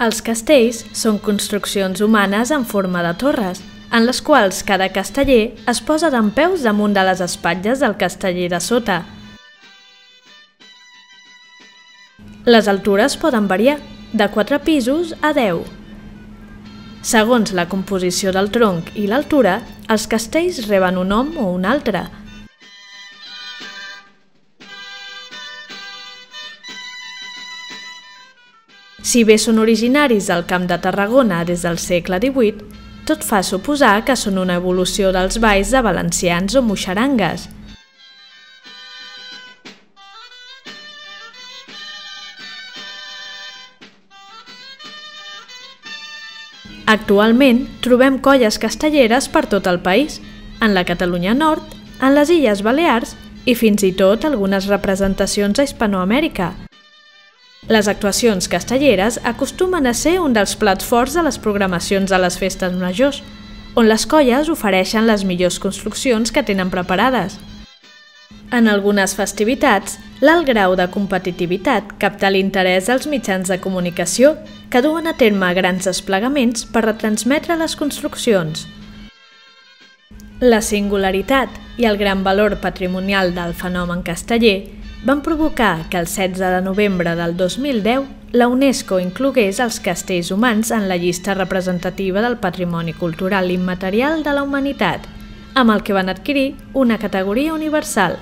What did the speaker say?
Els castells són construccions humanes en forma de torres, en les quals cada casteller es posa dempeus damunt de les espatlles del casteller de sota. Les altures poden variar, de 4 pisos a 10. Segons la composició del tronc i l'altura, els castells reben un nom o un altre. Si bé són originaris del Camp de Tarragona des del segle XVIII, tot fa suposar que són una evolució dels balls de valencians o moixarangues. Actualment trobem colles castelleres per tot el país, en la Catalunya Nord, en les Illes Balears i fins i tot algunes representacions a Hispanoamèrica. Les actuacions castelleres acostumen a ser un dels plats forts de les programacions de les festes majors, on les colles ofereixen les millors construccions que tenen preparades. En algunes festivitats, l'alt grau de competitivitat capta l'interès dels mitjans de comunicació que duen a terme grans desplegaments per retransmetre les construccions. La singularitat i el gran valor patrimonial del fenomen casteller van provocar que el 16 de novembre del 2010 la UNESCO inclogués els castells humans en la llista representativa del Patrimoni Cultural Immaterial de la Humanitat, amb el que van adquirir una categoria universal,